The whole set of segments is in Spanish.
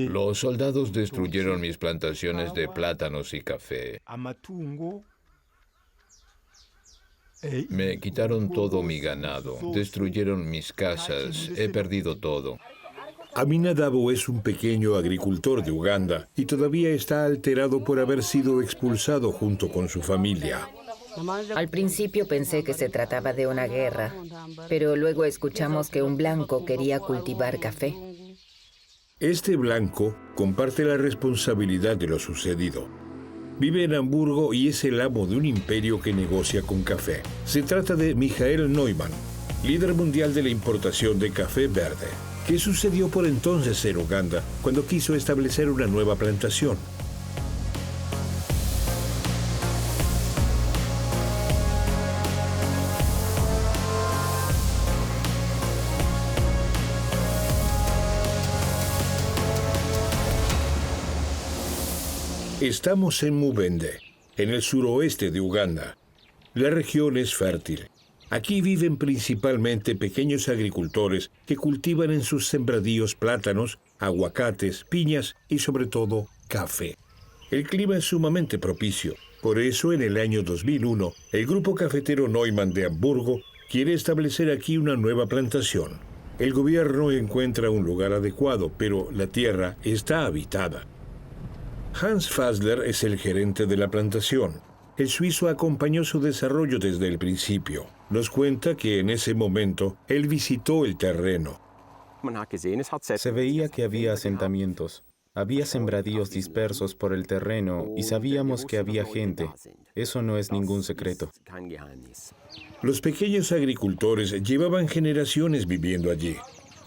Los soldados destruyeron mis plantaciones de plátanos y café. Me quitaron todo mi ganado, destruyeron mis casas, he perdido todo. Aminadabu es un pequeño agricultor de Uganda y todavía está alterado por haber sido expulsado junto con su familia. Al principio pensé que se trataba de una guerra, pero luego escuchamos que un blanco quería cultivar café. Este blanco comparte la responsabilidad de lo sucedido. Vive en Hamburgo y es el amo de un imperio que negocia con café. Se trata de Michael Neumann, líder mundial de la importación de café verde. ¿Qué sucedió por entonces en Uganda cuando quiso establecer una nueva plantación? Estamos en Mubende, en el suroeste de Uganda. La región es fértil. Aquí viven principalmente pequeños agricultores que cultivan en sus sembradíos plátanos, aguacates, piñas y sobre todo café. El clima es sumamente propicio. Por eso en el año 2001, el grupo cafetero Neumann de Hamburgo quiere establecer aquí una nueva plantación. El gobierno encuentra un lugar adecuado, pero la tierra está habitada. Hans Fasler es el gerente de la plantación. El suizo acompañó su desarrollo desde el principio. Nos cuenta que en ese momento él visitó el terreno. Se veía que había asentamientos. Había sembradíos dispersos por el terreno y sabíamos que había gente. Eso no es ningún secreto. Los pequeños agricultores llevaban generaciones viviendo allí.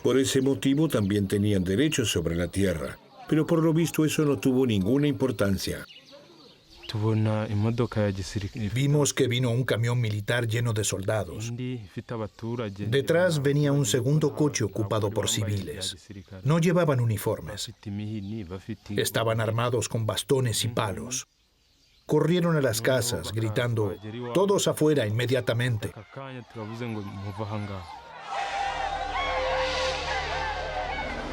Por ese motivo también tenían derechos sobre la tierra. Pero por lo visto eso no tuvo ninguna importancia. Vimos que vino un camión militar lleno de soldados. Detrás venía un segundo coche ocupado por civiles. No llevaban uniformes. Estaban armados con bastones y palos. Corrieron a las casas gritando, "Todos afuera inmediatamente".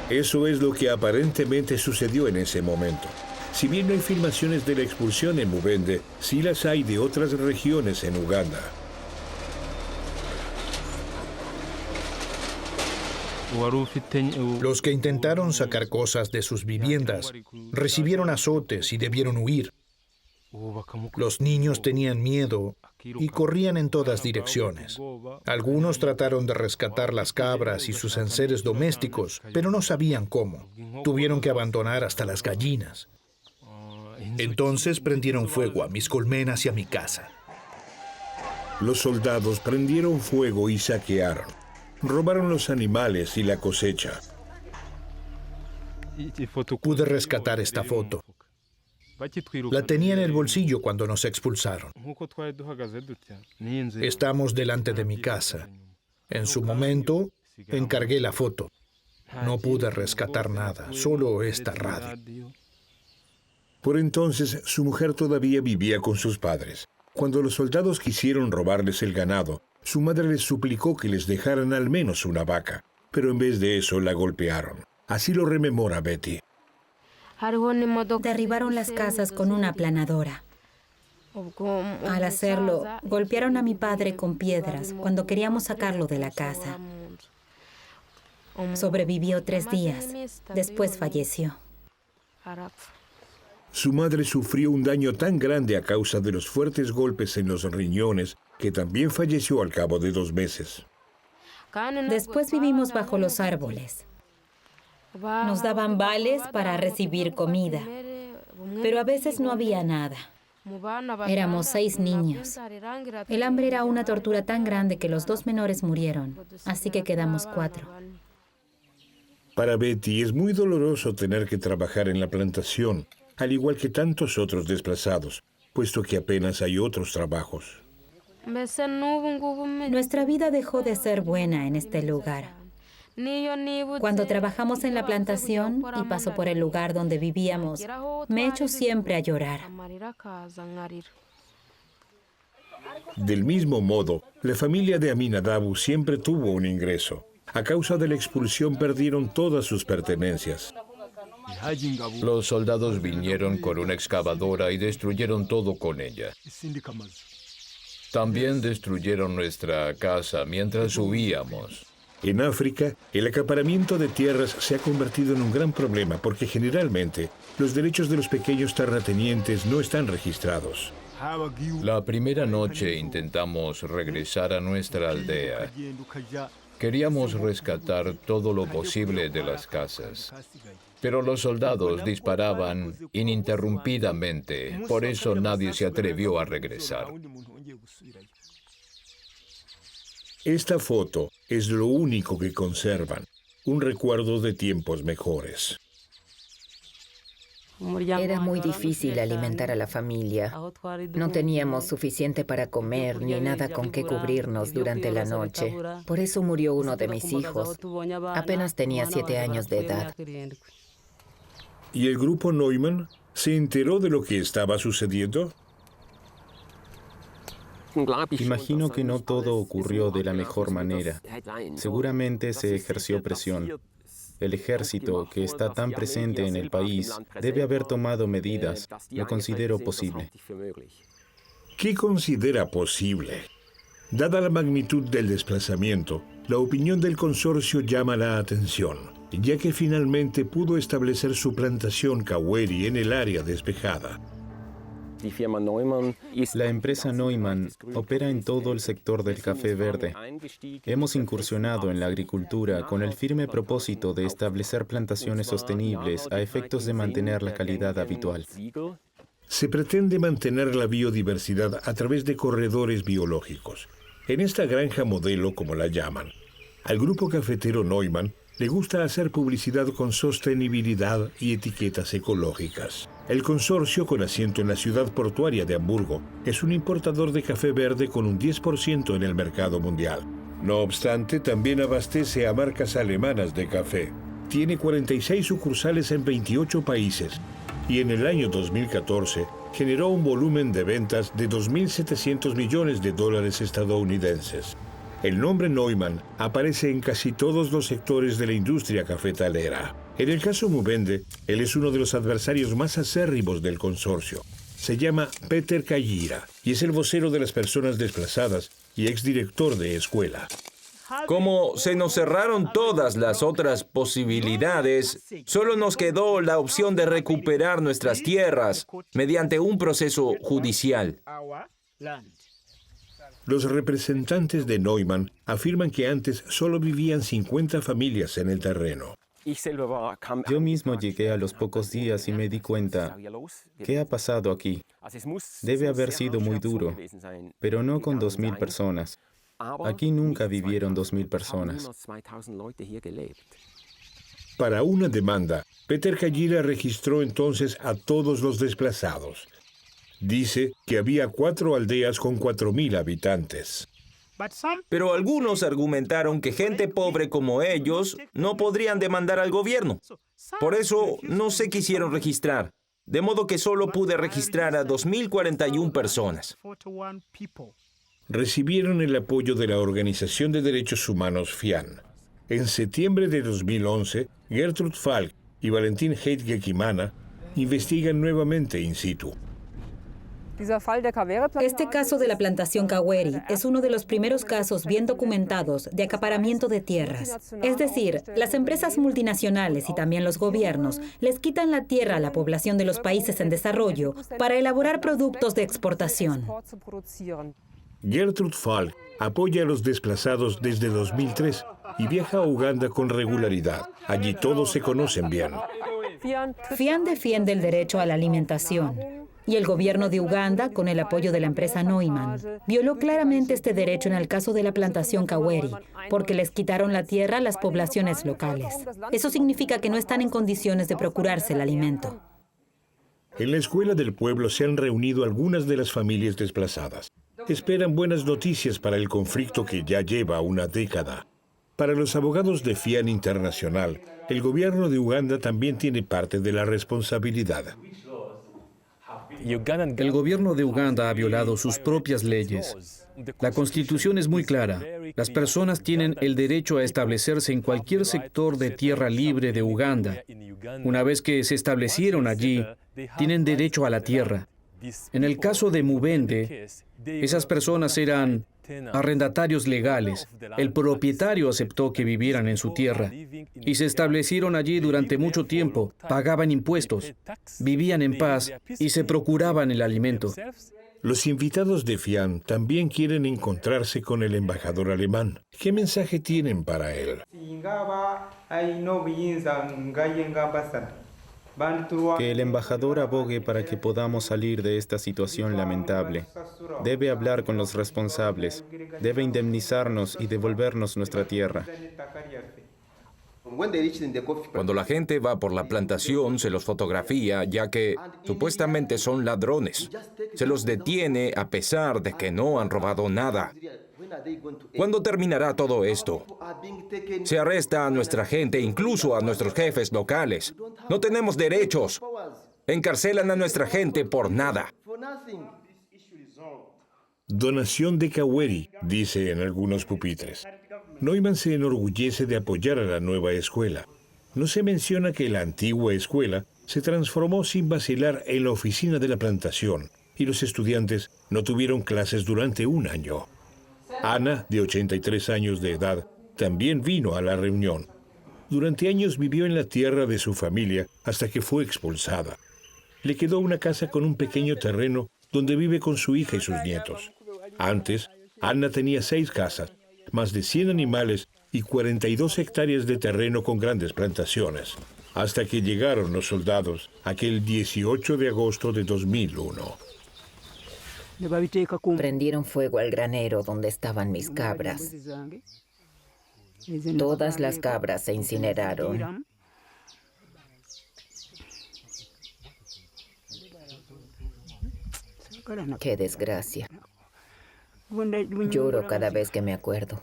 Eso es lo que aparentemente sucedió en ese momento. Si bien no hay filmaciones de la expulsión en Mubende, sí las hay de otras regiones en Uganda. Los que intentaron sacar cosas de sus viviendas recibieron azotes y debieron huir. Los niños tenían miedo y corrían en todas direcciones. Algunos trataron de rescatar las cabras y sus enseres domésticos, pero no sabían cómo. Tuvieron que abandonar hasta las gallinas. Entonces prendieron fuego a mis colmenas y a mi casa. Los soldados prendieron fuego y saquearon. Robaron los animales y la cosecha. Pude rescatar esta foto. La tenía en el bolsillo cuando nos expulsaron. Estamos delante de mi casa. En su momento, encargué la foto. No pude rescatar nada, solo esta radio. Por entonces, su mujer todavía vivía con sus padres. Cuando los soldados quisieron robarles el ganado, su madre les suplicó que les dejaran al menos una vaca, pero en vez de eso la golpearon. Así lo rememora Betty. Derribaron las casas con una aplanadora. Al hacerlo, golpearon a mi padre con piedras cuando queríamos sacarlo de la casa. Sobrevivió 3 días. Después falleció. Su madre sufrió un daño tan grande a causa de los fuertes golpes en los riñones que también falleció al cabo de 2 meses. Después vivimos bajo los árboles. Nos daban vales para recibir comida, pero a veces no había nada. Éramos 6 niños. El hambre era una tortura tan grande que los 2 menores murieron, así que quedamos 4. Para Betty es muy doloroso tener que trabajar en la plantación, al igual que tantos otros desplazados, puesto que apenas hay otros trabajos. Nuestra vida dejó de ser buena en este lugar. Cuando trabajamos en la plantación y paso por el lugar donde vivíamos, me echo siempre a llorar. Del mismo modo, la familia de Aminadabu siempre tuvo un ingreso. A causa de la expulsión perdieron todas sus pertenencias. Los soldados vinieron con una excavadora y destruyeron todo con ella. También destruyeron nuestra casa mientras huíamos. En África, el acaparamiento de tierras se ha convertido en un gran problema porque generalmente los derechos de los pequeños terratenientes no están registrados. La primera noche intentamos regresar a nuestra aldea. Queríamos rescatar todo lo posible de las casas, pero los soldados disparaban ininterrumpidamente, por eso nadie se atrevió a regresar. Esta foto es lo único que conservan, un recuerdo de tiempos mejores. Era muy difícil alimentar a la familia. No teníamos suficiente para comer ni nada con qué cubrirnos durante la noche. Por eso murió uno de mis hijos. Apenas tenía 7 años de edad. ¿Y el grupo Neumann se enteró de lo que estaba sucediendo? Imagino que no todo ocurrió de la mejor manera. Seguramente se ejerció presión. El ejército, que está tan presente en el país, debe haber tomado medidas. Lo considero posible. ¿Qué considera posible? Dada la magnitud del desplazamiento, la opinión del consorcio llama la atención, ya que finalmente pudo establecer su plantación Kaweri en el área despejada. La empresa Neumann opera en todo el sector del café verde. Hemos incursionado en la agricultura con el firme propósito de establecer plantaciones sostenibles a efectos de mantener la calidad habitual. Se pretende mantener la biodiversidad a través de corredores biológicos. En esta granja modelo, como la llaman, al grupo cafetero Neumann le gusta hacer publicidad con sostenibilidad y etiquetas ecológicas. El consorcio, con asiento en la ciudad portuaria de Hamburgo, es un importador de café verde con un 10% en el mercado mundial. No obstante, también abastece a marcas alemanas de café. Tiene 46 sucursales en 28 países y en el año 2014 generó un volumen de ventas de 2.700 millones de dólares estadounidenses. El nombre Neumann aparece en casi todos los sectores de la industria cafetalera. En el caso Mubende, él es uno de los adversarios más acérrimos del consorcio. Se llama Peter Kajira y es el vocero de las personas desplazadas y exdirector de escuela. Como se nos cerraron todas las otras posibilidades, solo nos quedó la opción de recuperar nuestras tierras mediante un proceso judicial. Los representantes de Neumann afirman que antes solo vivían 50 familias en el terreno. Yo mismo llegué a los pocos días y me di cuenta, ¿qué ha pasado aquí? Debe haber sido muy duro, pero no con 2.000 personas. Aquí nunca vivieron 2.000 personas. Para una demanda, Peter Kajira registró entonces a todos los desplazados. Dice que había 4 aldeas con 4.000 habitantes. Pero algunos argumentaron que gente pobre como ellos no podrían demandar al gobierno. Por eso no se quisieron registrar, de modo que solo pude registrar a 2.041 personas. Recibieron el apoyo de la Organización de Derechos Humanos FIAN. En septiembre de 2011, Gertrud Falk y Valentin Heidke-Kimana investigan nuevamente in situ. Este caso de la plantación Kaweri es uno de los primeros casos bien documentados de acaparamiento de tierras. Es decir, las empresas multinacionales y también los gobiernos les quitan la tierra a la población de los países en desarrollo para elaborar productos de exportación. Gertrud Falk apoya a los desplazados desde 2003 y viaja a Uganda con regularidad. Allí todos se conocen bien. FIAN defiende el derecho a la alimentación. Y el gobierno de Uganda, con el apoyo de la empresa Neumann, violó claramente este derecho en el caso de la plantación Kaweri, porque les quitaron la tierra a las poblaciones locales. Eso significa que no están en condiciones de procurarse el alimento. En la escuela del pueblo se han reunido algunas de las familias desplazadas. Esperan buenas noticias para el conflicto que ya lleva una década. Para los abogados de FIAN Internacional, el gobierno de Uganda también tiene parte de la responsabilidad. El gobierno de Uganda ha violado sus propias leyes. La Constitución es muy clara. Las personas tienen el derecho a establecerse en cualquier sector de tierra libre de Uganda. Una vez que se establecieron allí, tienen derecho a la tierra. En el caso de Mubende, esas personas eran arrendatarios legales. El propietario aceptó que vivieran en su tierra y se establecieron allí durante mucho tiempo, pagaban impuestos, vivían en paz y se procuraban el alimento. Los invitados de Fian también quieren encontrarse con el embajador alemán. ¿Qué mensaje tienen para él? Que el embajador abogue para que podamos salir de esta situación lamentable. Debe hablar con los responsables, debe indemnizarnos y devolvernos nuestra tierra. Cuando la gente va por la plantación, se los fotografía, ya que supuestamente son ladrones. Se los detiene a pesar de que no han robado nada. ¿Cuándo terminará todo esto? Se arresta a nuestra gente, incluso a nuestros jefes locales. No tenemos derechos. Encarcelan a nuestra gente por nada. Donación de Kaweri, dice en algunos pupitres. Neumann se enorgullece de apoyar a la nueva escuela. No se menciona que la antigua escuela se transformó sin vacilar en la oficina de la plantación y los estudiantes no tuvieron clases durante un año. Ana, de 83 años de edad, también vino a la reunión. Durante años vivió en la tierra de su familia hasta que fue expulsada. Le quedó una casa con un pequeño terreno donde vive con su hija y sus nietos. Antes, Ana tenía 6 casas, más de 100 animales y 42 hectáreas de terreno con grandes plantaciones, hasta que llegaron los soldados aquel 18 de agosto de 2001. Prendieron fuego al granero donde estaban mis cabras. Todas las cabras se incineraron. Qué desgracia. Lloro cada vez que me acuerdo.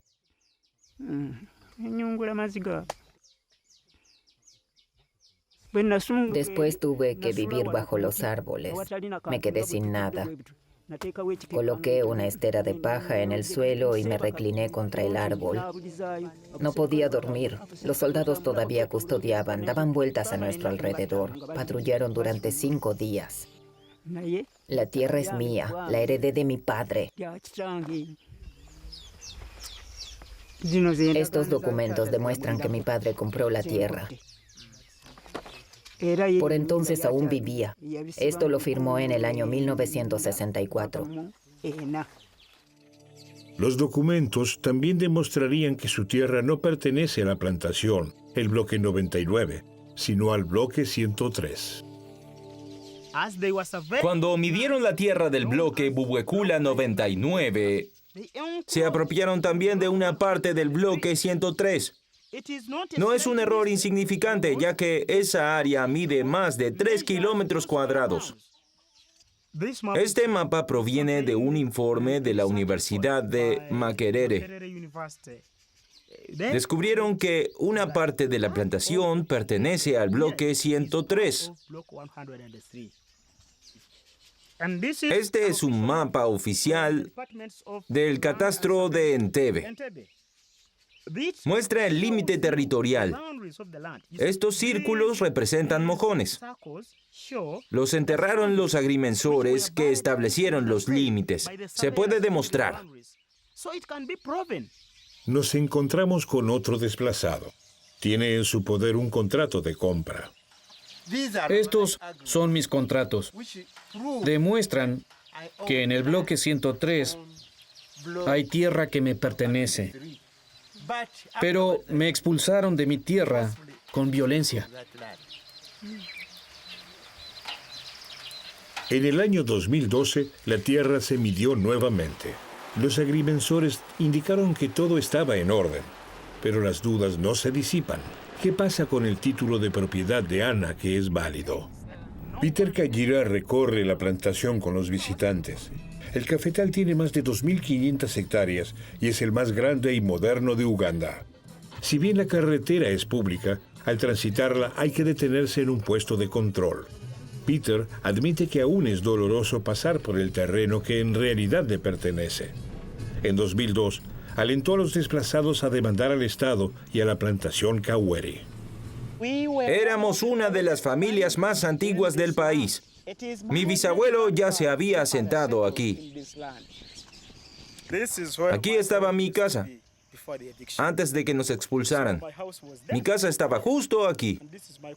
Después tuve que vivir bajo los árboles. Me quedé sin nada. Coloqué una estera de paja en el suelo y me recliné contra el árbol. No podía dormir. Los soldados todavía custodiaban, daban vueltas a nuestro alrededor. Patrullaron durante 5 días. La tierra es mía, la heredé de mi padre. Estos documentos demuestran que mi padre compró la tierra. Por entonces aún vivía. Esto lo firmó en el año 1964. Los documentos también demostrarían que su tierra no pertenece a la plantación, el bloque 99, sino al bloque 103. Cuando midieron la tierra del bloque Bubwekula 99, se apropiaron también de una parte del bloque 103. No es un error insignificante, ya que esa área mide más de 3 kilómetros cuadrados. Este mapa proviene de un informe de la Universidad de Makerere. Descubrieron que una parte de la plantación pertenece al bloque 103. Este es un mapa oficial del catastro de Entebbe. Muestra el límite territorial. Estos círculos representan mojones. Los enterraron los agrimensores que establecieron los límites. Se puede demostrar. Nos encontramos con otro desplazado. Tiene en su poder un contrato de compra. Estos son mis contratos. Demuestran que en el bloque 103 hay tierra que me pertenece. Pero me expulsaron de mi tierra con violencia. En el año 2012, la tierra se midió nuevamente. Los agrimensores indicaron que todo estaba en orden, pero las dudas no se disipan. ¿Qué pasa con el título de propiedad de Ana, que es válido? Peter Kajira recorre la plantación con los visitantes. El cafetal tiene más de 2.500 hectáreas y es el más grande y moderno de Uganda. Si bien la carretera es pública, al transitarla hay que detenerse en un puesto de control. Peter admite que aún es doloroso pasar por el terreno que en realidad le pertenece. En 2002, alentó a los desplazados a demandar al Estado y a la plantación Kawere. Éramos una de las familias más antiguas del país. Mi bisabuelo ya se había asentado aquí. Aquí estaba mi casa, antes de que nos expulsaran. Mi casa estaba justo aquí,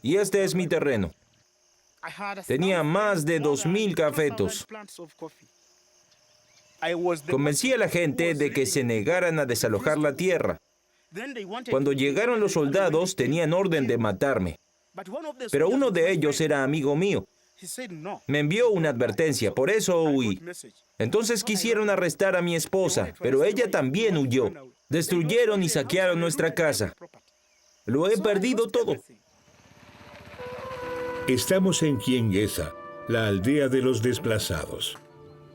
y este es mi terreno. Tenía más de 2,000 cafetos. Convencí a la gente de que se negaran a desalojar la tierra. Cuando llegaron los soldados, tenían orden de matarme. Pero uno de ellos era amigo mío. Me envió una advertencia, por eso huí. Entonces quisieron arrestar a mi esposa, pero ella también huyó. Destruyeron y saquearon nuestra casa. Lo he perdido todo. Estamos en Quienguesa, la aldea de los desplazados.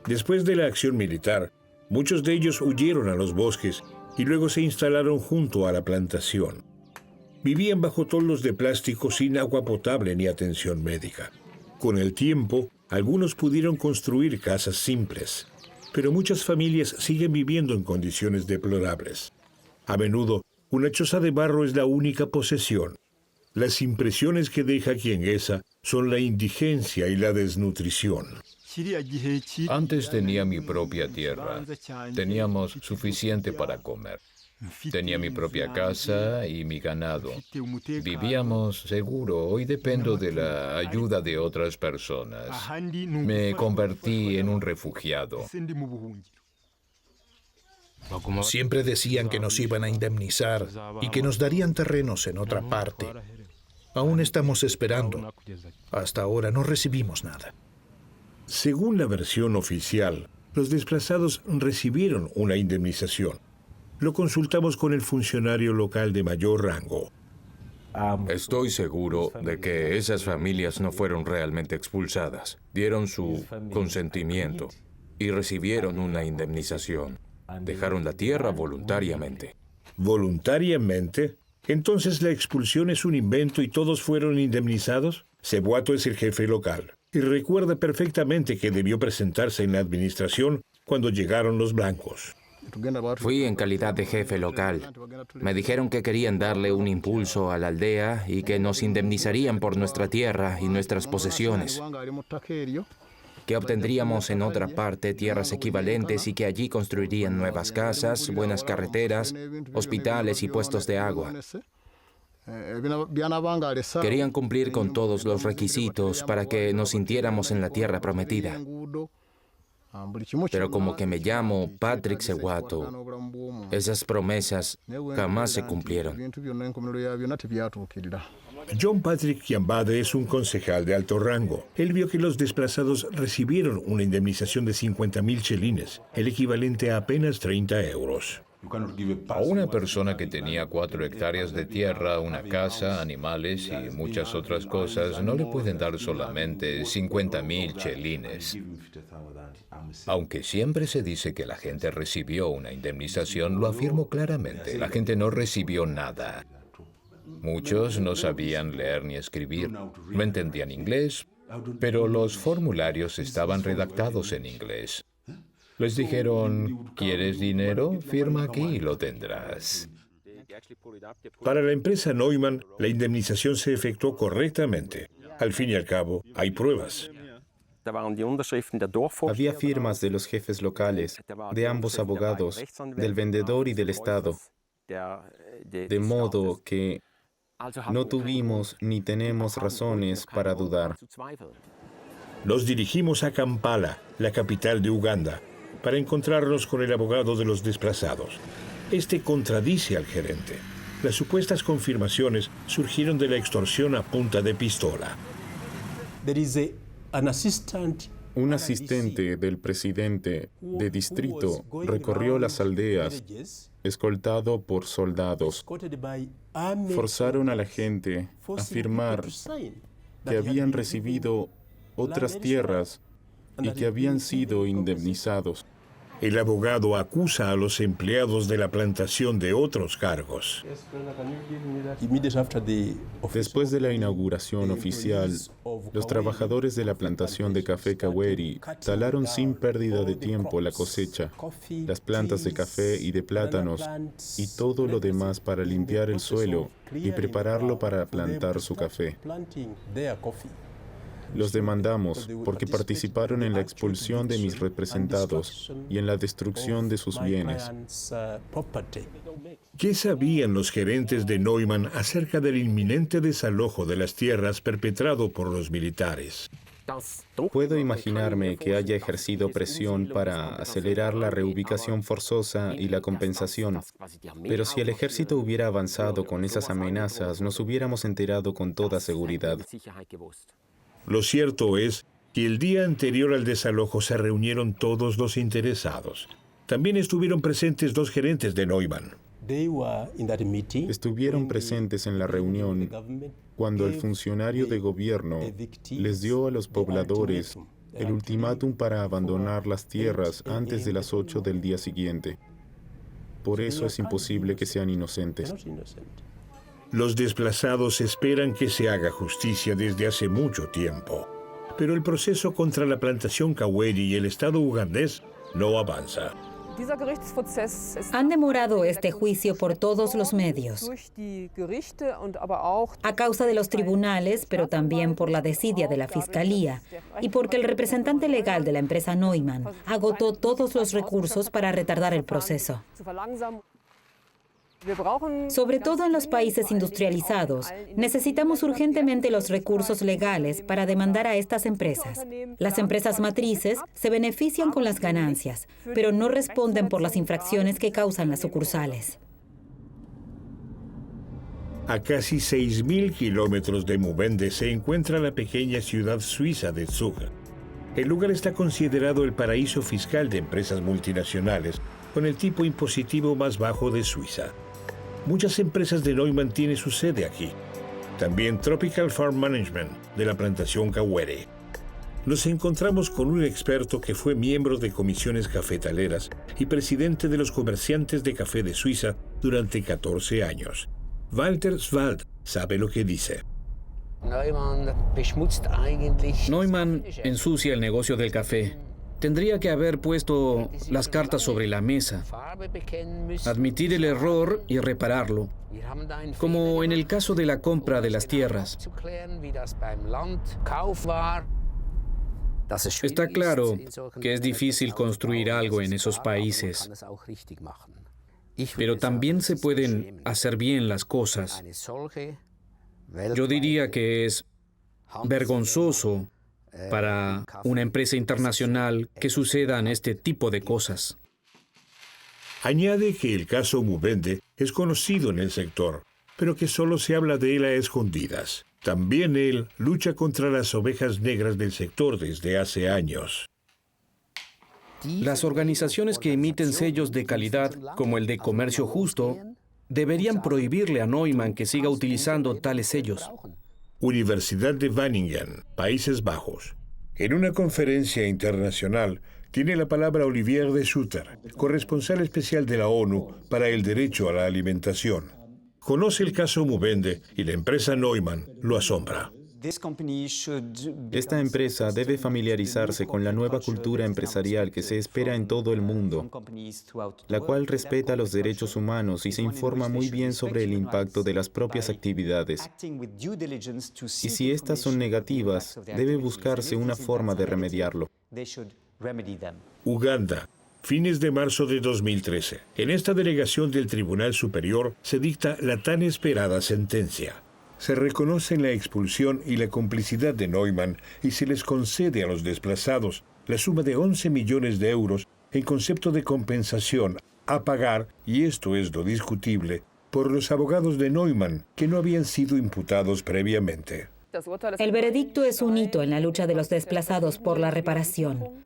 Después de la acción militar, muchos de ellos huyeron a los bosques y luego se instalaron junto a la plantación. Vivían bajo toldos de plástico sin agua potable ni atención médica. Con el tiempo, algunos pudieron construir casas simples, pero muchas familias siguen viviendo en condiciones deplorables. A menudo, una choza de barro es la única posesión. Las impresiones que deja Quienguesa son la indigencia y la desnutrición. Antes tenía mi propia tierra. Teníamos suficiente para comer. Tenía mi propia casa y mi ganado. Vivíamos seguro. Hoy dependo de la ayuda de otras personas. Me convertí en un refugiado. Siempre decían que nos iban a indemnizar y que nos darían terrenos en otra parte. Aún estamos esperando. Hasta ahora no recibimos nada. Según la versión oficial, los desplazados recibieron una indemnización. Lo consultamos con el funcionario local de mayor rango. Estoy seguro de que esas familias no fueron realmente expulsadas. Dieron su consentimiento y recibieron una indemnización. Dejaron la tierra voluntariamente. ¿Voluntariamente? ¿Entonces la expulsión es un invento y todos fueron indemnizados? Cebuato es el jefe local y recuerda perfectamente que debió presentarse en la administración cuando llegaron los blancos. Fui en calidad de jefe local. Me dijeron que querían darle un impulso a la aldea y que nos indemnizarían por nuestra tierra y nuestras posesiones. Que obtendríamos en otra parte tierras equivalentes y que allí construirían nuevas casas, buenas carreteras, hospitales y puestos de agua. Querían cumplir con todos los requisitos para que nos sintiéramos en la tierra prometida. Pero como que me llamo Patrick Cebuato, esas promesas jamás se cumplieron. John Patrick Kiambade es un concejal de alto rango. Él vio que los desplazados recibieron una indemnización de 50,000 chelines, el equivalente a apenas 30 euros. A una persona que tenía 4 hectáreas de tierra, una casa, animales y muchas otras cosas, no le pueden dar solamente 50,000 chelines. Aunque siempre se dice que la gente recibió una indemnización, lo afirmo claramente. La gente no recibió nada. Muchos no sabían leer ni escribir, no entendían inglés, pero los formularios estaban redactados en inglés. Les dijeron, ¿quieres dinero? Firma aquí y lo tendrás. Para la empresa Neumann, la indemnización se efectuó correctamente. Al fin y al cabo, hay pruebas. Había firmas de los jefes locales, de ambos abogados, del vendedor y del Estado, de modo que no tuvimos ni tenemos razones para dudar. Nos dirigimos a Kampala, la capital de Uganda, para encontrarnos con el abogado de los desplazados. Este contradice al gerente. Las supuestas confirmaciones surgieron de la extorsión a punta de pistola. Un asistente del presidente de distrito recorrió las aldeas, escoltado por soldados. Forzaron a la gente a afirmar que habían recibido otras tierras y que habían sido indemnizados. El abogado acusa a los empleados de la plantación de otros cargos. Después de la inauguración oficial, los trabajadores de la plantación de café Kaweri talaron sin pérdida de tiempo la cosecha, las plantas de café y de plátanos y todo lo demás para limpiar el suelo y prepararlo para plantar su café. Los demandamos porque participaron en la expulsión de mis representados y en la destrucción de sus bienes. ¿Qué sabían los gerentes de Neumann acerca del inminente desalojo de las tierras perpetrado por los militares? Puedo imaginarme que haya ejercido presión para acelerar la reubicación forzosa y la compensación, pero si el ejército hubiera avanzado con esas amenazas, nos hubiéramos enterado con toda seguridad. Lo cierto es que el día anterior al desalojo se reunieron todos los interesados. También estuvieron presentes 2 gerentes de Neumann. Estuvieron presentes en la reunión cuando el funcionario de gobierno les dio a los pobladores el ultimátum para abandonar las tierras antes de las 8 del día siguiente. Por eso es imposible que sean inocentes. Los desplazados esperan que se haga justicia desde hace mucho tiempo, pero el proceso contra la plantación Kaweri y el Estado ugandés no avanza. Han demorado este juicio por todos los medios, a causa de los tribunales, pero también por la desidia de la Fiscalía y porque el representante legal de la empresa Neumann agotó todos los recursos para retardar el proceso. Sobre todo en los países industrializados, necesitamos urgentemente los recursos legales para demandar a estas empresas. Las empresas matrices se benefician con las ganancias, pero no responden por las infracciones que causan las sucursales. A casi 6.000 kilómetros de Mubende se encuentra la pequeña ciudad suiza de Zug. El lugar está considerado el paraíso fiscal de empresas multinacionales, con el tipo impositivo más bajo de Suiza. Muchas empresas de Neumann tienen su sede aquí. También Tropical Farm Management, de la plantación Kaweri. Nos encontramos con un experto que fue miembro de comisiones cafetaleras y presidente de los comerciantes de café de Suiza durante 14 años. Walter Swald sabe lo que dice. Neumann ensucia el negocio del café. Tendría que haber puesto las cartas sobre la mesa, admitir el error y repararlo, como en el caso de la compra de las tierras. Está claro que es difícil construir algo en esos países, pero también se pueden hacer bien las cosas. Yo diría que es vergonzoso para una empresa internacional que sucedan este tipo de cosas. Añade que el caso Mubende es conocido en el sector, pero que solo se habla de él a escondidas. También él lucha contra las ovejas negras del sector desde hace años. Las organizaciones que emiten sellos de calidad, como el de Comercio Justo, deberían prohibirle a Neumann que siga utilizando tales sellos. Universidad de Wageningen, Países Bajos. En una conferencia internacional, tiene la palabra Olivier de Schutter, corresponsal especial de la ONU para el derecho a la alimentación. Conoce el caso Mubende y la empresa Neumann lo asombra. Esta empresa debe familiarizarse con la nueva cultura empresarial que se espera en todo el mundo, la cual respeta los derechos humanos y se informa muy bien sobre el impacto de las propias actividades. Y si estas son negativas, debe buscarse una forma de remediarlo. Uganda, fines de marzo de 2013. En esta delegación del Tribunal Superior se dicta la tan esperada sentencia. Se reconocen la expulsión y la complicidad de Neumann y se les concede a los desplazados la suma de 11 millones de euros en concepto de compensación a pagar, y esto es lo discutible, por los abogados de Neumann que no habían sido imputados previamente. El veredicto es un hito en la lucha de los desplazados por la reparación.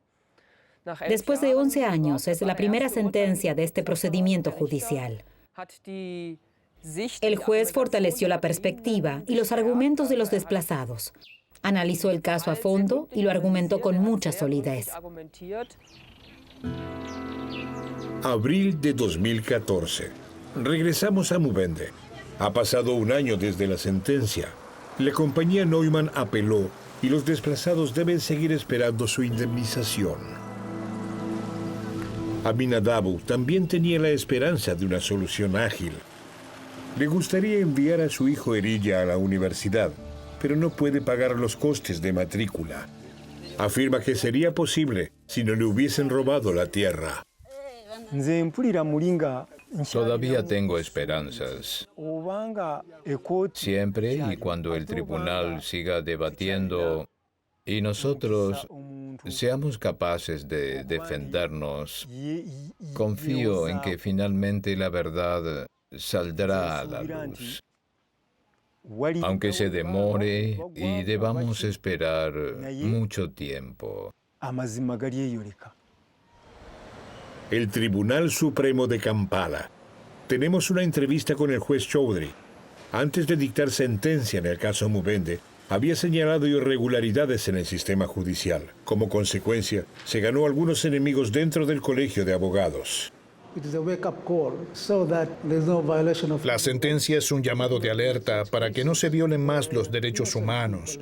Después de 11 años, es la primera sentencia de este procedimiento judicial. El juez fortaleció la perspectiva y los argumentos de los desplazados. Analizó el caso a fondo y lo argumentó con mucha solidez. Abril de 2014. Regresamos a Mubende. Ha pasado un año desde la sentencia. La compañía Neumann apeló y los desplazados deben seguir esperando su indemnización. Aminadabu también tenía la esperanza de una solución ágil. Le gustaría enviar a su hijo Erilla a la universidad, pero no puede pagar los costes de matrícula. Afirma que sería posible si no le hubiesen robado la tierra. Todavía tengo esperanzas. Siempre y cuando el tribunal siga debatiendo y nosotros seamos capaces de defendernos, confío en que finalmente la verdad saldrá a la luz. Aunque se demore y debamos esperar mucho tiempo. El Tribunal Supremo de Kampala. Tenemos una entrevista con el juez Chowdhury. Antes de dictar sentencia en el caso Mubende, había señalado irregularidades en el sistema judicial. Como consecuencia, se ganó algunos enemigos dentro del colegio de abogados. La sentencia es un llamado de alerta para que no se violen más los derechos humanos,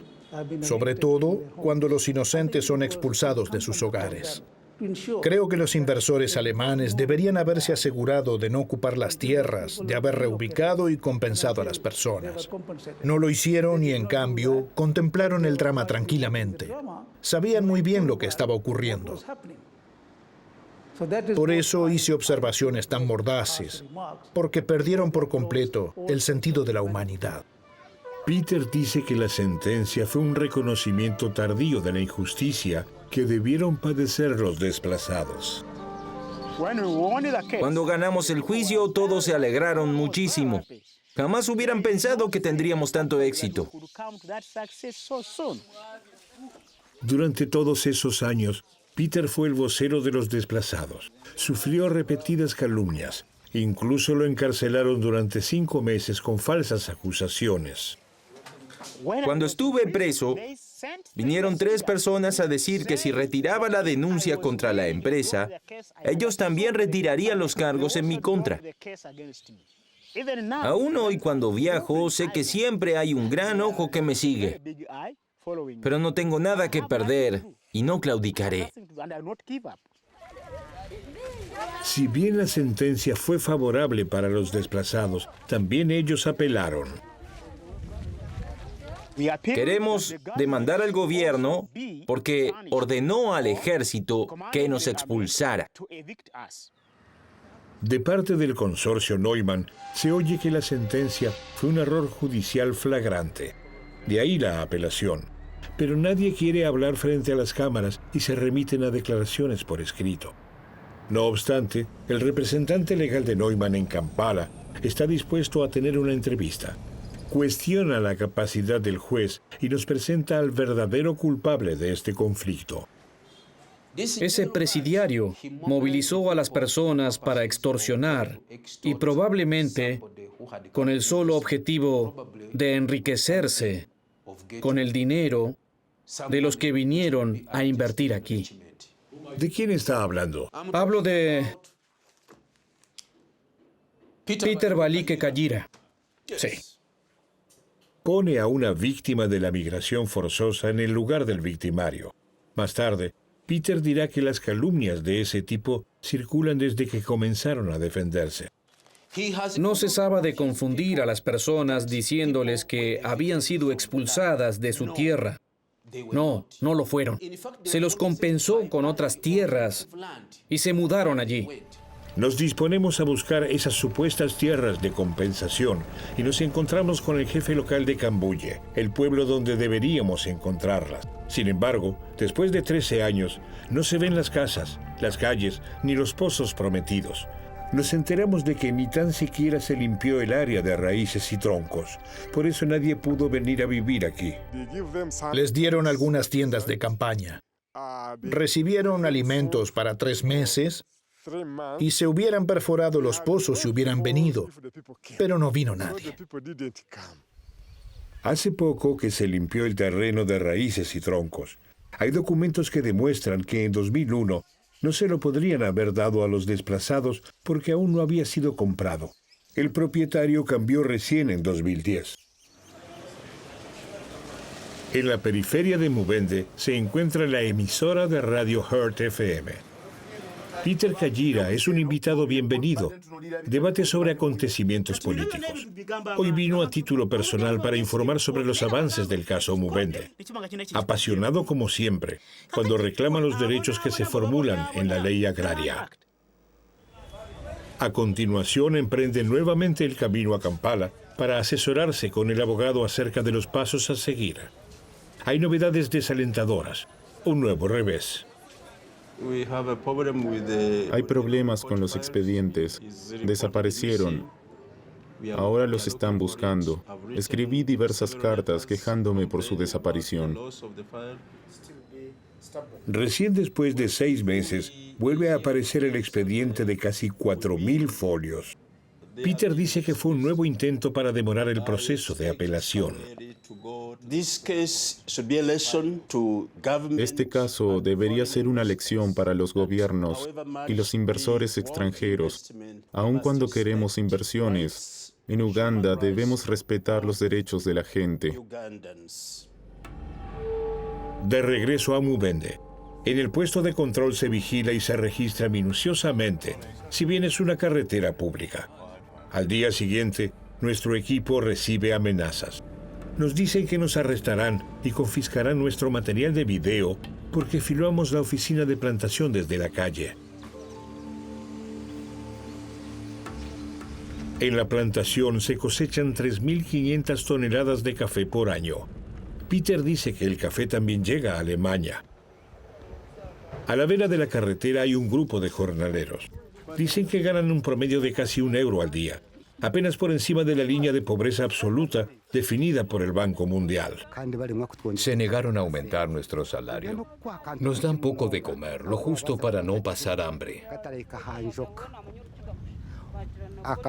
sobre todo cuando los inocentes son expulsados de sus hogares. Creo que los inversores alemanes deberían haberse asegurado de no ocupar las tierras, de haber reubicado y compensado a las personas. No lo hicieron y, en cambio, contemplaron el drama tranquilamente. Sabían muy bien lo que estaba ocurriendo. Por eso hice observaciones tan mordaces, porque perdieron por completo el sentido de la humanidad. Peter dice que la sentencia fue un reconocimiento tardío de la injusticia que debieron padecer los desplazados. Cuando ganamos el juicio, todos se alegraron muchísimo. Jamás hubieran pensado que tendríamos tanto éxito. Durante todos esos años, Peter fue el vocero de los desplazados. Sufrió repetidas calumnias. Incluso lo encarcelaron durante 5 meses con falsas acusaciones. Cuando estuve preso, vinieron 3 personas a decir que si retiraba la denuncia contra la empresa, ellos también retirarían los cargos en mi contra. Aún hoy, cuando viajo, sé que siempre hay un gran ojo que me sigue. Pero no tengo nada que perder y no claudicaré. Si bien la sentencia fue favorable para los desplazados, también ellos apelaron. Queremos demandar al gobierno porque ordenó al ejército que nos expulsara. De parte del consorcio Neumann, se oye que la sentencia fue un error judicial flagrante. De ahí la apelación. Pero nadie quiere hablar frente a las cámaras y se remiten a declaraciones por escrito. No obstante, el representante legal de Neumann en Kampala está dispuesto a tener una entrevista. Cuestiona la capacidad del juez y nos presenta al verdadero culpable de este conflicto. Ese presidiario movilizó a las personas para extorsionar y probablemente con el solo objetivo de enriquecerse con el dinero de los que vinieron a invertir aquí. ¿De quién está hablando? Hablo de Peter Balike Kayira. Sí. Pone a una víctima de la migración forzosa en el lugar del victimario. Más tarde, Peter dirá que las calumnias de ese tipo circulan desde que comenzaron a defenderse. No cesaba de confundir a las personas diciéndoles que habían sido expulsadas de su tierra. No, no lo fueron. Se los compensó con otras tierras y se mudaron allí. Nos disponemos a buscar esas supuestas tierras de compensación y nos encontramos con el jefe local de Cambuye, el pueblo donde deberíamos encontrarlas. Sin embargo, después de 13 años, no se ven las casas, las calles ni los pozos prometidos. Nos enteramos de que ni tan siquiera se limpió el área de raíces y troncos. Por eso nadie pudo venir a vivir aquí. Les dieron algunas tiendas de campaña. Recibieron alimentos para 3 meses y se hubieran perforado los pozos si hubieran venido, pero no vino nadie. Hace poco que se limpió el terreno de raíces y troncos. Hay documentos que demuestran que en 2001 No se lo podrían haber dado a los desplazados porque aún no había sido comprado. El propietario cambió recién en 2010. En la periferia de Mubende se encuentra la emisora de radio Heart FM. Peter Kajira es un invitado bienvenido. Debate sobre acontecimientos políticos. Hoy vino a título personal para informar sobre los avances del caso Mubende. Apasionado como siempre, cuando reclama los derechos que se formulan en la ley agraria. A continuación, emprende nuevamente el camino a Kampala para asesorarse con el abogado acerca de los pasos a seguir. Hay novedades desalentadoras, un nuevo revés. Hay problemas con los expedientes. Desaparecieron. Ahora los están buscando. Escribí diversas cartas quejándome por su desaparición. Recién después de 6 meses, vuelve a aparecer el expediente de casi 4.000 folios. Peter dice que fue un nuevo intento para demorar el proceso de apelación. Este caso debería ser una lección para los gobiernos y los inversores extranjeros. Aun cuando queremos inversiones, en Uganda debemos respetar los derechos de la gente. De regreso a Mubende. En el puesto de control se vigila y se registra minuciosamente, si bien es una carretera pública. Al día siguiente, nuestro equipo recibe amenazas. Nos dicen que nos arrestarán y confiscarán nuestro material de video porque filmamos la oficina de plantación desde la calle. En la plantación se cosechan 3.500 toneladas de café por año. Peter dice que el café también llega a Alemania. A la vera de la carretera hay un grupo de jornaleros. Dicen que ganan un promedio de casi €1 al día, apenas por encima de la línea de pobreza absoluta definida por el Banco Mundial. Se negaron a aumentar nuestro salario. Nos dan poco de comer, lo justo para no pasar hambre.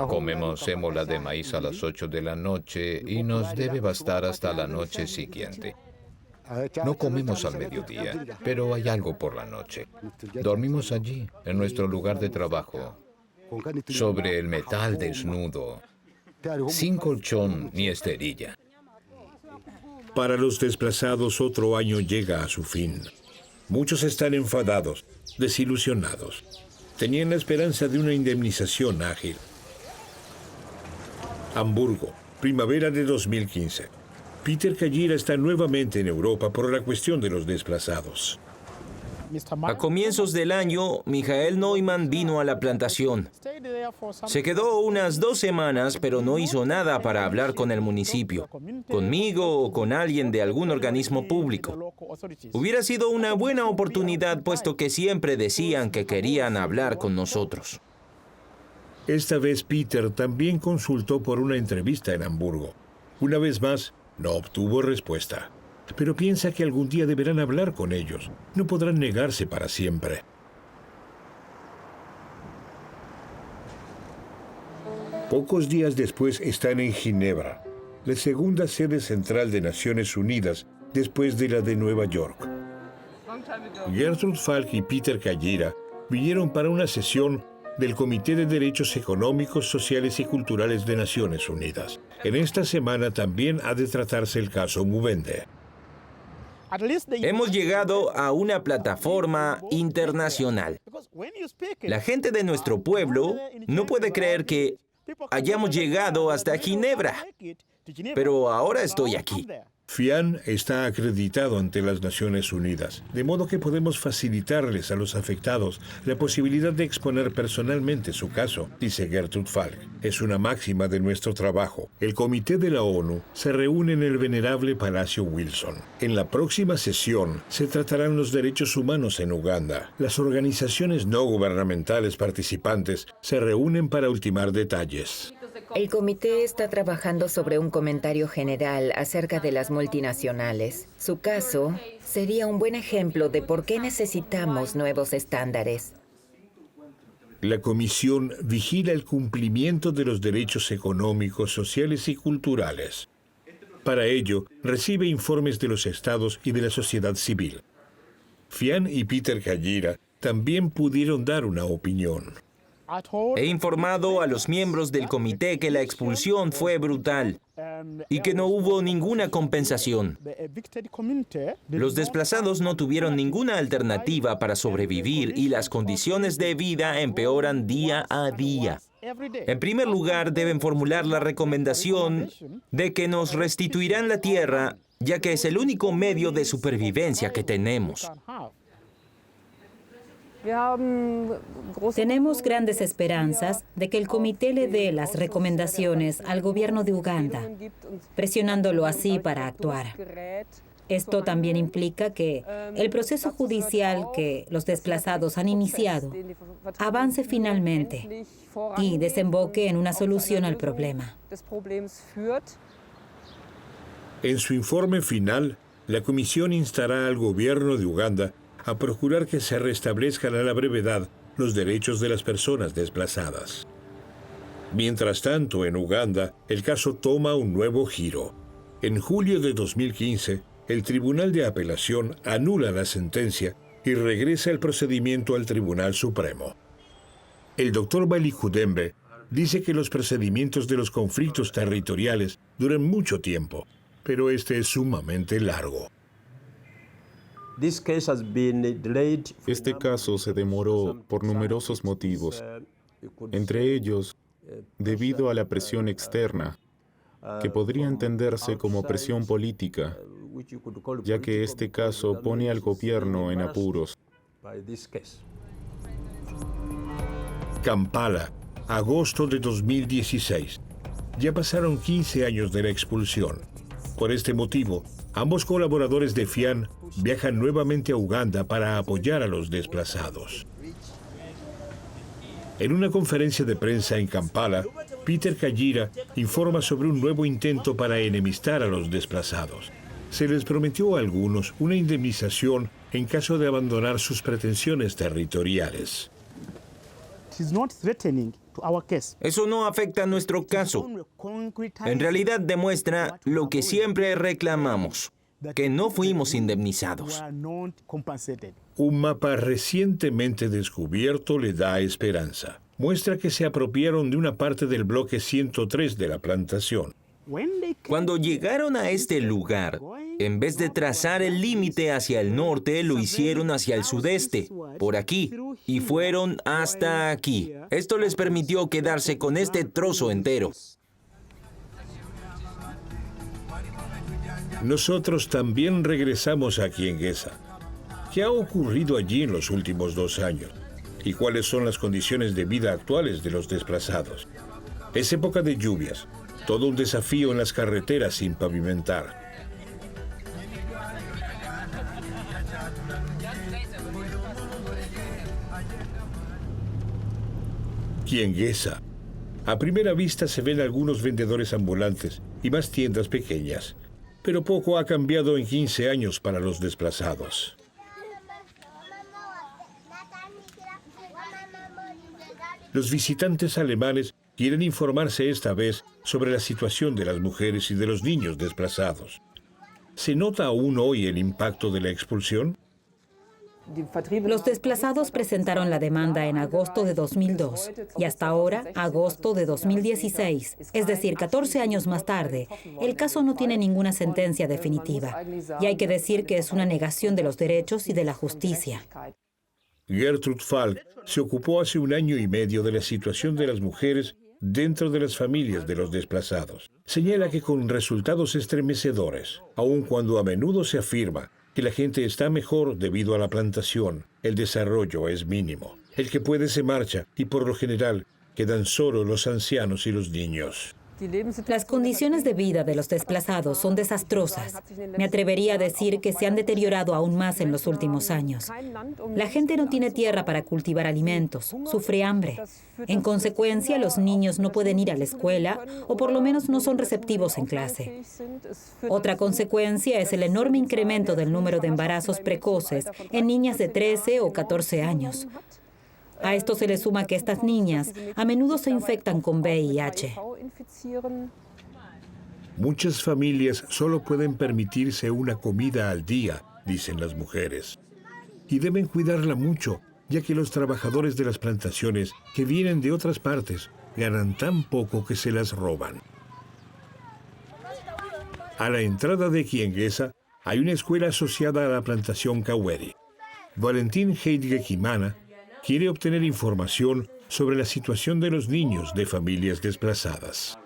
Comemos sémola de maíz a las 8 de la noche y nos debe bastar hasta la noche siguiente. No comemos al mediodía, pero hay algo por la noche. Dormimos allí, en nuestro lugar de trabajo, sobre el metal desnudo, sin colchón ni esterilla. Para los desplazados, otro año llega a su fin. Muchos están enfadados, desilusionados. Tenían la esperanza de una indemnización ágil. Hamburgo, primavera de 2015. Peter Kajira está nuevamente en Europa por la cuestión de los desplazados. A comienzos del año, Michael Neumann vino a la plantación. Se quedó unas 2 semanas, pero no hizo nada para hablar con el municipio, conmigo o con alguien de algún organismo público. Hubiera sido una buena oportunidad, puesto que siempre decían que querían hablar con nosotros. Esta vez Peter también consultó por una entrevista en Hamburgo. Una vez más, no obtuvo respuesta. Pero piensa que algún día deberán hablar con ellos. No podrán negarse para siempre. Pocos días después están en Ginebra, la segunda sede central de Naciones Unidas después de la de Nueva York. Gertrude Falk y Peter Kajira vinieron para una sesión del Comité de Derechos Económicos, Sociales y Culturales de Naciones Unidas. En esta semana también ha de tratarse el caso Mubende. Hemos llegado a una plataforma internacional. La gente de nuestro pueblo no puede creer que hayamos llegado hasta Ginebra, pero ahora estoy aquí. FIAN está acreditado ante las Naciones Unidas, de modo que podemos facilitarles a los afectados la posibilidad de exponer personalmente su caso, dice Gertrude Falk. Es una máxima de nuestro trabajo. El Comité de la ONU se reúne en el venerable Palacio Wilson. En la próxima sesión se tratarán los derechos humanos en Uganda. Las organizaciones no gubernamentales participantes se reúnen para ultimar detalles. El comité está trabajando sobre un comentario general acerca de las multinacionales. Su caso sería un buen ejemplo de por qué necesitamos nuevos estándares. La comisión vigila el cumplimiento de los derechos económicos, sociales y culturales. Para ello, recibe informes de los estados y de la sociedad civil. FIAN y Peter Kajira también pudieron dar una opinión. He informado a los miembros del comité que la expulsión fue brutal y que no hubo ninguna compensación. Los desplazados no tuvieron ninguna alternativa para sobrevivir y las condiciones de vida empeoran día a día. En primer lugar, deben formular la recomendación de que nos restituirán la tierra, ya que es el único medio de supervivencia que tenemos. Tenemos grandes esperanzas de que el comité le dé las recomendaciones al gobierno de Uganda, presionándolo así para actuar. Esto también implica que el proceso judicial que los desplazados han iniciado avance finalmente y desemboque en una solución al problema. En su informe final, la comisión instará al gobierno de Uganda a procurar que se restablezcan a la brevedad los derechos de las personas desplazadas. Mientras tanto, en Uganda, el caso toma un nuevo giro. En julio de 2015, el Tribunal de Apelación anula la sentencia y regresa el procedimiento al Tribunal Supremo. El doctor Balikudembe dice que los procedimientos de los conflictos territoriales duran mucho tiempo, pero este es sumamente largo. Este caso se demoró por numerosos motivos, entre ellos debido a la presión externa, que podría entenderse como presión política, ya que este caso pone al gobierno en apuros. Kampala, agosto de 2016. Ya pasaron 15 años de la expulsión. Por este motivo, ambos colaboradores de FIAN viajan nuevamente a Uganda para apoyar a los desplazados. En una conferencia de prensa en Kampala, Peter Kayira informa sobre un nuevo intento para enemistar a los desplazados. Se les prometió a algunos una indemnización en caso de abandonar sus pretensiones territoriales. Eso no afecta a nuestro caso. En realidad demuestra lo que siempre reclamamos, que no fuimos indemnizados. Un mapa recientemente descubierto le da esperanza. Muestra que se apropiaron de una parte del bloque 103 de la plantación. Cuando llegaron a este lugar, en vez de trazar el límite hacia el norte, lo hicieron hacia el sudeste, por aquí, y fueron hasta aquí. Esto les permitió quedarse con este trozo entero. Nosotros también regresamos a Kiengesa. ¿Qué ha ocurrido allí en los últimos 2 años? ¿Y cuáles son las condiciones de vida actuales de los desplazados? Es época de lluvias. Todo un desafío en las carreteras sin pavimentar. Kiengesa. A primera vista se ven algunos vendedores ambulantes y más tiendas pequeñas, pero poco ha cambiado en 15 años para los desplazados. Los visitantes alemanes quieren informarse esta vez sobre la situación de las mujeres y de los niños desplazados. ¿Se nota aún hoy el impacto de la expulsión? Los desplazados presentaron la demanda en agosto de 2002 y hasta ahora, agosto de 2016, es decir, 14 años más tarde, el caso no tiene ninguna sentencia definitiva y hay que decir que es una negación de los derechos y de la justicia. Gertrude Falk se ocupó hace 1 año y medio de la situación de las mujeres dentro de las familias de los desplazados. Señala que con resultados estremecedores, aun cuando a menudo se afirma que la gente está mejor debido a la plantación, el desarrollo es mínimo. El que puede se marcha y por lo general quedan solo los ancianos y los niños. Las condiciones de vida de los desplazados son desastrosas. Me atrevería a decir que se han deteriorado aún más en los últimos años. La gente no tiene tierra para cultivar alimentos, sufre hambre. En consecuencia, los niños no pueden ir a la escuela o por lo menos no son receptivos en clase. Otra consecuencia es el enorme incremento del número de embarazos precoces en niñas de 13 o 14 años. A esto se le suma que estas niñas a menudo se infectan con VIH. Muchas familias solo pueden permitirse una comida al día, dicen las mujeres. Y deben cuidarla mucho, ya que los trabajadores de las plantaciones que vienen de otras partes ganan tan poco que se las roban. A la entrada de Kiengesa hay una escuela asociada a la plantación Kaweri. Valentín Heidge Kimana quiere obtener información sobre la situación de los niños de familias desplazadas.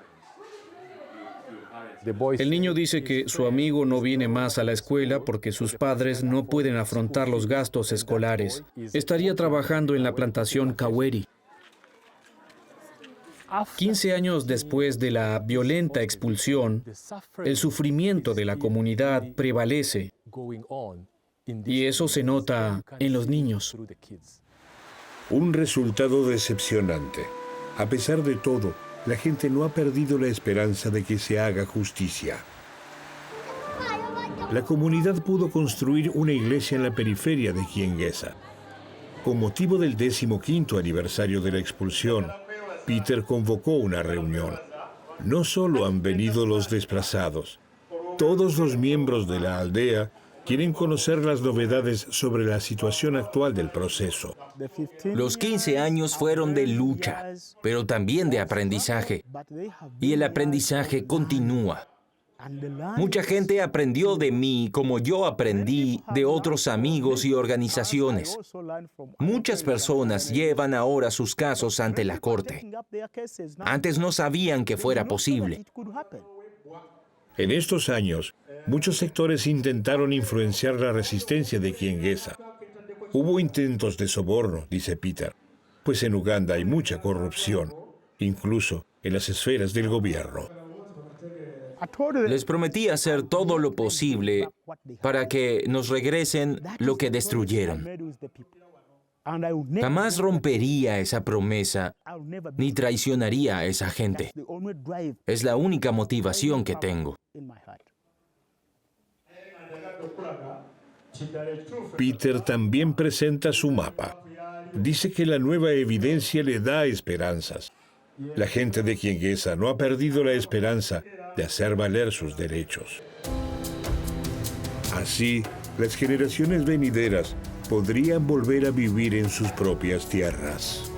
El niño dice que su amigo no viene más a la escuela porque sus padres no pueden afrontar los gastos escolares. Estaría trabajando en la plantación Kaweri. 15 años después de la violenta expulsión, el sufrimiento de la comunidad prevalece. Y eso se nota en los niños. Un resultado decepcionante. A pesar de todo, la gente no ha perdido la esperanza de que se haga justicia. La comunidad pudo construir una iglesia en la periferia de Kiengesa. Con motivo del 15º aniversario de la expulsión, Peter convocó una reunión. No solo han venido los desplazados, todos los miembros de la aldea quieren conocer las novedades sobre la situación actual del proceso. Los 15 años fueron de lucha, pero también de aprendizaje. Y el aprendizaje continúa. Mucha gente aprendió de mí como yo aprendí de otros amigos y organizaciones. Muchas personas llevan ahora sus casos ante la corte. Antes no sabían que fuera posible. En estos años, muchos sectores intentaron influenciar la resistencia de Kiengesa. Hubo intentos de soborno, dice Peter, pues en Uganda hay mucha corrupción, incluso en las esferas del gobierno. Les prometí hacer todo lo posible para que nos regresen lo que destruyeron. Jamás rompería esa promesa ni traicionaría a esa gente. Es la única motivación que tengo. Peter también presenta su mapa. Dice que la nueva evidencia le da esperanzas. La gente de Kiengesa no ha perdido la esperanza de hacer valer sus derechos. Así, las generaciones venideras podrían volver a vivir en sus propias tierras.